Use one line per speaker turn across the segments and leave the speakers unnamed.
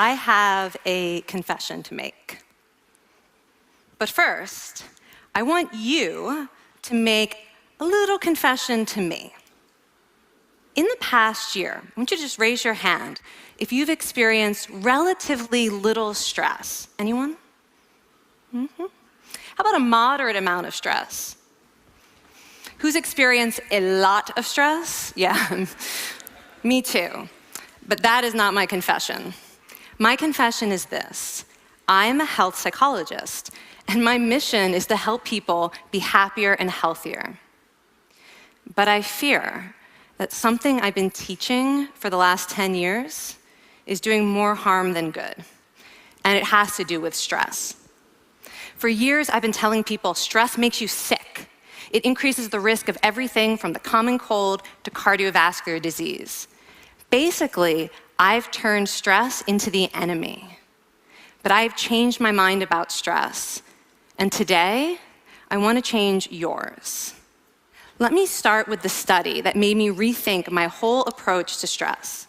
I have a confession to make. But first, I want you to make a little confession to me. In the past year, I want you to just raise your hand if you've experienced relatively little stress. Anyone? How about a moderate amount of stress? Who's experienced a lot of stress? Yeah, me too. But that is not my confession. My confession is this: I'm a health psychologist, and my mission is to help people be happier and healthier. But I fear that something I've been teaching for the last 10 years is doing more harm than good, and it has to do with stress. For years, I've been telling people stress makes you sick. It increases the risk of everything from the common cold to cardiovascular disease. Basically, I've turned stress into the enemy. But I've changed my mind about stress. And today, I want to change yours. Let me start with the study that made me rethink my whole approach to stress.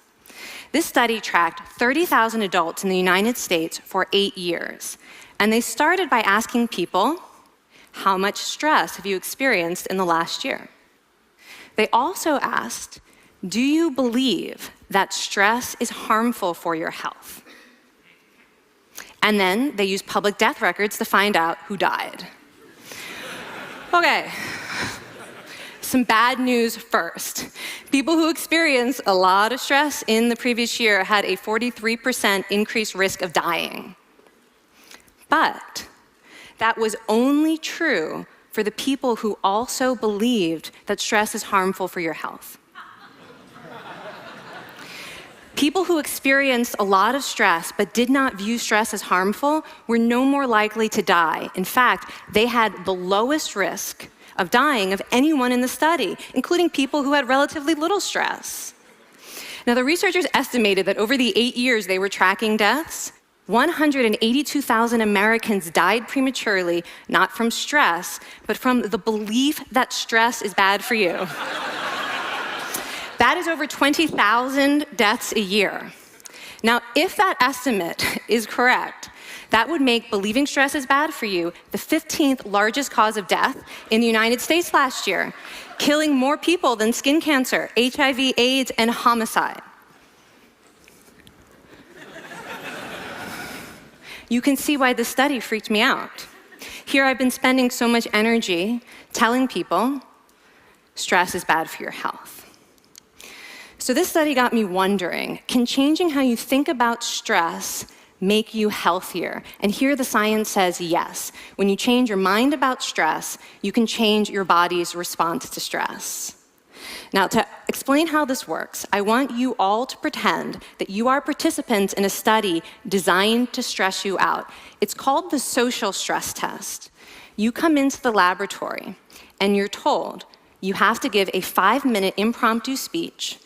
This study tracked 30,000 adults in the United States for 8 years. And they started by asking people, how much stress have you experienced in the last year? They also asked, do you believe that stress is harmful for your health? And then they used public death records to find out who died. Okay, some bad news first. People who experienced a lot of stress in the previous year had a 43% increased risk of dying. But that was only true for the people who also believed that stress is harmful for your health. People who experienced a lot of stress but did not view stress as harmful were no more likely to die. In fact, they had the lowest risk of dying of anyone in the study, including people who had relatively little stress. Now, the researchers estimated that over the 8 years they were tracking deaths, 182,000 Americans died prematurely, not from stress, but from the belief that stress is bad for you. That is over 20,000 deaths a year. Now, if that estimate is correct, that would make believing stress is bad for you the 15th largest cause of death in the United States last year, killing more people than skin cancer, HIV, AIDS, and homicide. You can see why this study freaked me out. Here I've been spending so much energy telling people stress is bad for your health. So this study got me wondering, can changing how you think about stress make you healthier? And here the science says yes. When you change your mind about stress, you can change your body's response to stress. Now, to explain how this works, I want you all to pretend that you are participants in a study designed to stress you out. It's called the social stress test. You come into the laboratory, and you're told you have to give a 5-minute impromptu speech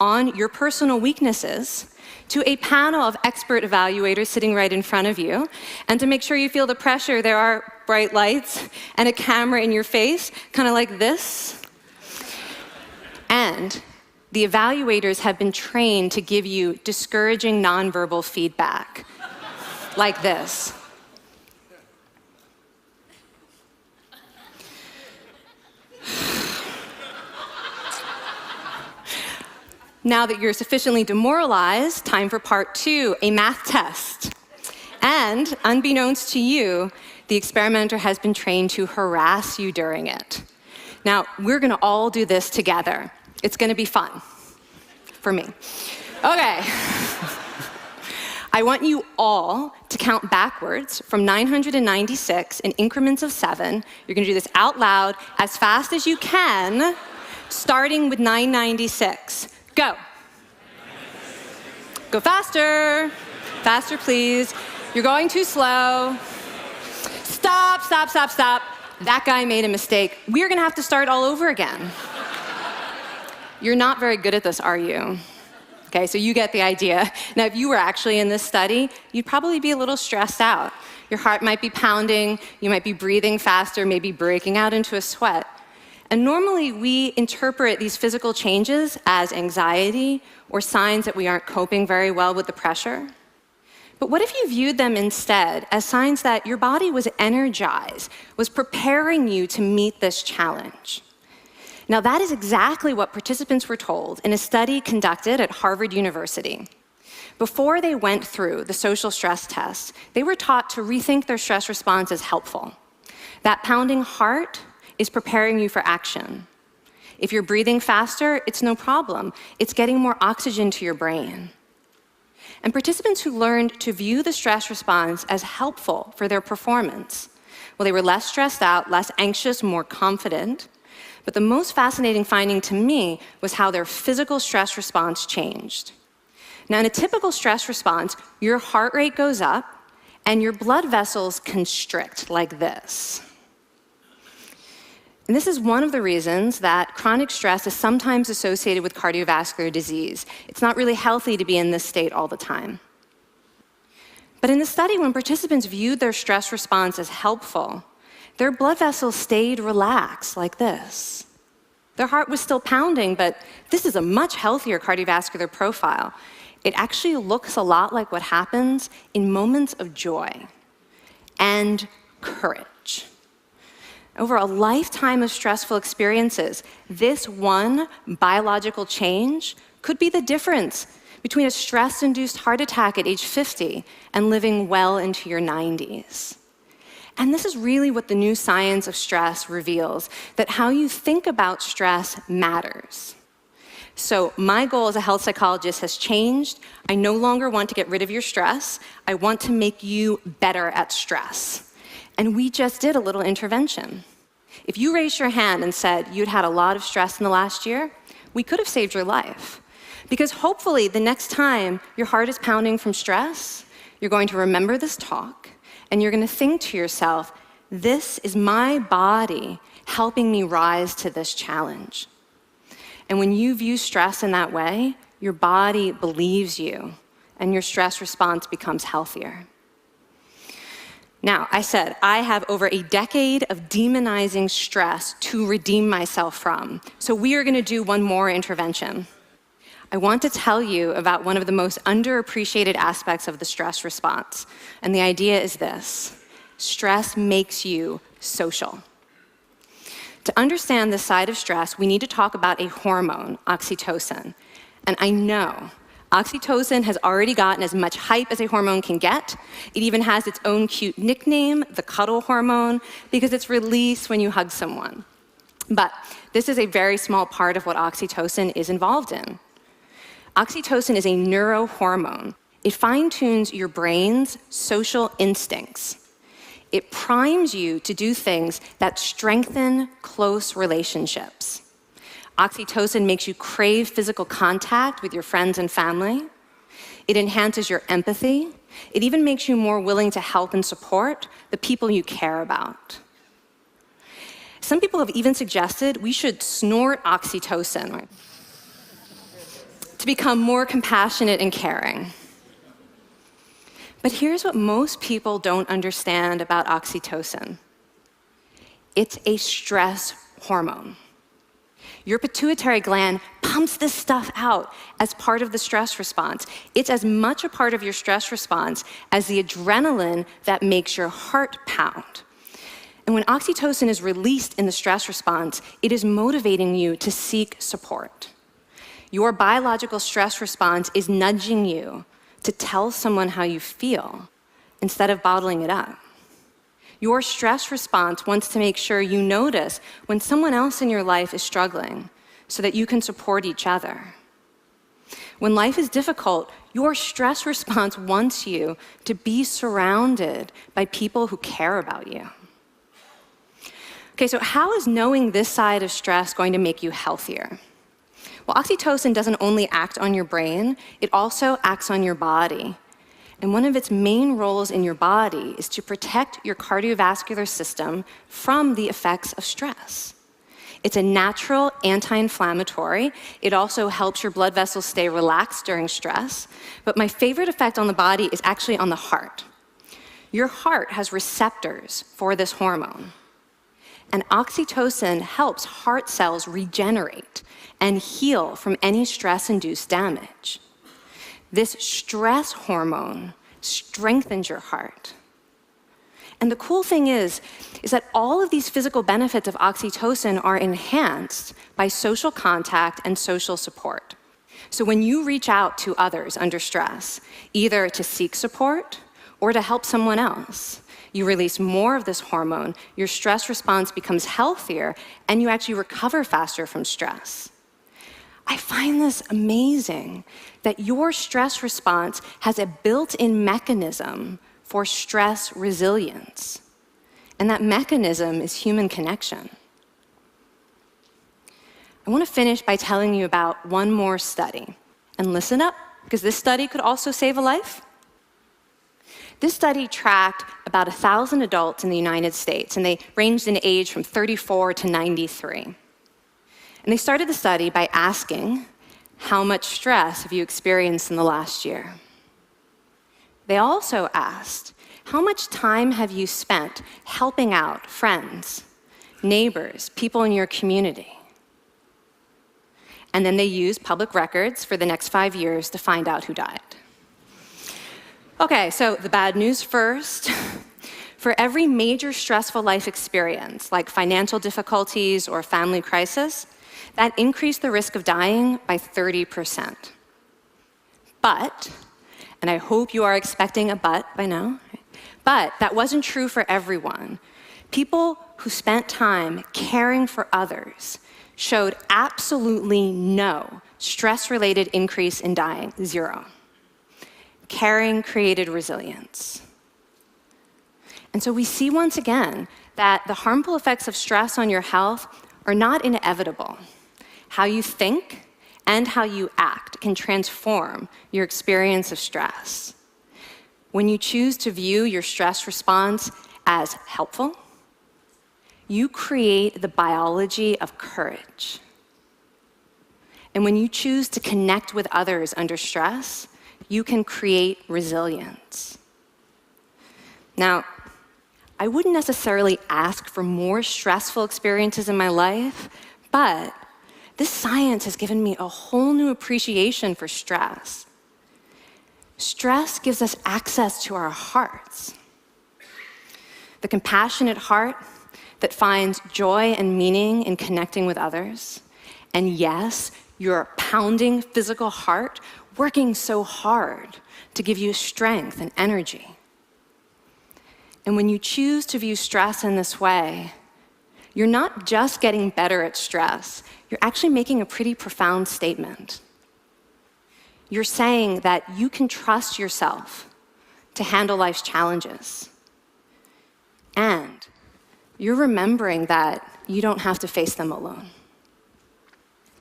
on your personal weaknesses to a panel of expert evaluators sitting right in front of you. And to make sure you feel the pressure, there are bright lights and a camera in your face, kind of like this. And the evaluators have been trained to give you discouraging nonverbal feedback, like this. Now that you're sufficiently demoralized, time for part 2, a math test. And unbeknownst to you, the experimenter has been trained to harass you during it. Now, we're gonna all do this together. It's gonna be fun, for me. Okay. I want you all to count backwards from 996 in increments of 7. You're gonna do this out loud as fast as you can, starting with 996. Go. Go faster. Faster, please. You're going too slow. Stop, stop, stop, stop. That guy made a mistake. We're gonna have to start all over again. You're not very good at this, are you? Okay, so you get the idea. Now, if you were actually in this study, you'd probably be a little stressed out. Your heart might be pounding, you might be breathing faster, maybe breaking out into a sweat. And normally we interpret these physical changes as anxiety or signs that we aren't coping very well with the pressure. But what if you viewed them instead as signs that your body was energized, was preparing you to meet this challenge? Now, that is exactly what participants were told in a study conducted at Harvard University. Before they went through the social stress test, they were taught to rethink their stress response as helpful. That pounding heart is preparing you for action. If you're breathing faster, it's no problem. It's getting more oxygen to your brain. And participants who learned to view the stress response as helpful for their performance, well, they were less stressed out, less anxious, more confident. But the most fascinating finding to me was how their physical stress response changed. Now, in a typical stress response, your heart rate goes up and your blood vessels constrict like this. And this is one of the reasons that chronic stress is sometimes associated with cardiovascular disease. It's not really healthy to be in this state all the time. But in the study, when participants viewed their stress response as helpful, their blood vessels stayed relaxed like this. Their heart was still pounding, but this is a much healthier cardiovascular profile. It actually looks a lot like what happens in moments of joy and courage. Over a lifetime of stressful experiences, this one biological change could be the difference between a stress-induced heart attack at age 50 and living well into your 90s. And this is really what the new science of stress reveals, that how you think about stress matters. So my goal as a health psychologist has changed. I no longer want to get rid of your stress. I want to make you better at stress. And we just did a little intervention. If you raised your hand and said you'd had a lot of stress in the last year, we could have saved your life. Because hopefully the next time your heart is pounding from stress, you're going to remember this talk, and you're going to think to yourself, this is my body helping me rise to this challenge. And when you view stress in that way, your body believes you, and your stress response becomes healthier. Now, I said I have over a decade of demonizing stress to redeem myself from. So we are going to do one more intervention. I want to tell you about one of the most underappreciated aspects of the stress response. And the idea is this: stress makes you social. To understand this side of stress, we need to talk about a hormone, oxytocin. And I know oxytocin has already gotten as much hype as a hormone can get. It even has its own cute nickname, the cuddle hormone, because it's released when you hug someone. But this is a very small part of what oxytocin is involved in. Oxytocin is a neurohormone. It fine-tunes your brain's social instincts. It primes you to do things that strengthen close relationships. Oxytocin makes you crave physical contact with your friends and family. It enhances your empathy. It even makes you more willing to help and support the people you care about. Some people have even suggested we should snort oxytocin, right, to become more compassionate and caring. But here's what most people don't understand about oxytocin. It's a stress hormone. Your pituitary gland pumps this stuff out as part of the stress response. It's as much a part of your stress response as the adrenaline that makes your heart pound. And when oxytocin is released in the stress response, it is motivating you to seek support. Your biological stress response is nudging you to tell someone how you feel instead of bottling it up. Your stress response wants to make sure you notice when someone else in your life is struggling so that you can support each other. When life is difficult, your stress response wants you to be surrounded by people who care about you. Okay, so how is knowing this side of stress going to make you healthier? Well, oxytocin doesn't only act on your brain, it also acts on your body. And one of its main roles in your body is to protect your cardiovascular system from the effects of stress. It's a natural anti-inflammatory. It also helps your blood vessels stay relaxed during stress. But my favorite effect on the body is actually on the heart. Your heart has receptors for this hormone. And oxytocin helps heart cells regenerate and heal from any stress-induced damage. This stress hormone strengthens your heart. And the cool thing is that all of these physical benefits of oxytocin are enhanced by social contact and social support. So when you reach out to others under stress, either to seek support or to help someone else, you release more of this hormone, your stress response becomes healthier, and you actually recover faster from stress. I find this amazing that your stress response has a built-in mechanism for stress resilience. And that mechanism is human connection. I want to finish by telling you about one more study. And listen up, because this study could also save a life. This study tracked about 1,000 adults in the United States, and they ranged in age from 34 to 93. And they started the study by asking, how much stress have you experienced in the last year? They also asked, how much time have you spent helping out friends, neighbors, people in your community? And then they used public records for the next 5 years to find out who died. Okay, so the bad news first. For every major stressful life experience, like financial difficulties or family crisis, that increased the risk of dying by 30%. But, and I hope you are expecting a but by now, but that wasn't true for everyone. People who spent time caring for others showed absolutely no stress-related increase in dying, 0. Caring created resilience. And so we see once again that the harmful effects of stress on your health are not inevitable. How you think and how you act can transform your experience of stress. When you choose to view your stress response as helpful, you create the biology of courage. And when you choose to connect with others under stress, you can create resilience. Now, I wouldn't necessarily ask for more stressful experiences in my life, but this science has given me a whole new appreciation for stress. Stress gives us access to our hearts. The compassionate heart that finds joy and meaning in connecting with others. And yes, your pounding physical heart working so hard to give you strength and energy. And when you choose to view stress in this way, you're not just getting better at stress, you're actually making a pretty profound statement. You're saying that you can trust yourself to handle life's challenges. And you're remembering that you don't have to face them alone.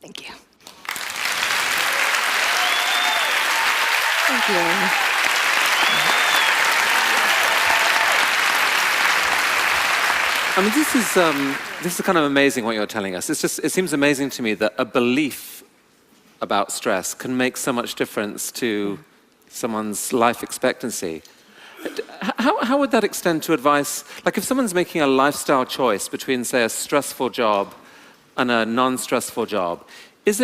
Thank you. Thank you.
I mean, this is kind of amazing what you're telling us. It seems amazing to me that a belief about stress can make so much difference to someone's life expectancy. How would that extend to advice? Like if someone's making a lifestyle choice between, say, a stressful job and a non-stressful job, does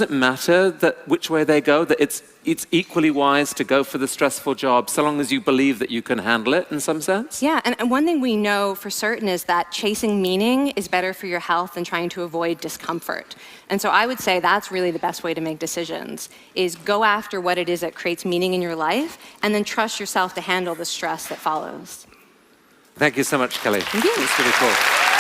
it matter that which way they go, that it's equally wise to go for the stressful job so long as you believe that you can handle it in some sense?
Yeah, and one thing we know for certain is that chasing meaning is better for your health than trying to avoid discomfort. And so I would say that's really the best way to make decisions, is go after what it is that creates meaning in your life and then trust yourself to handle the stress that follows.
Thank you so much, Kelly.
Thank you.
It's really cool.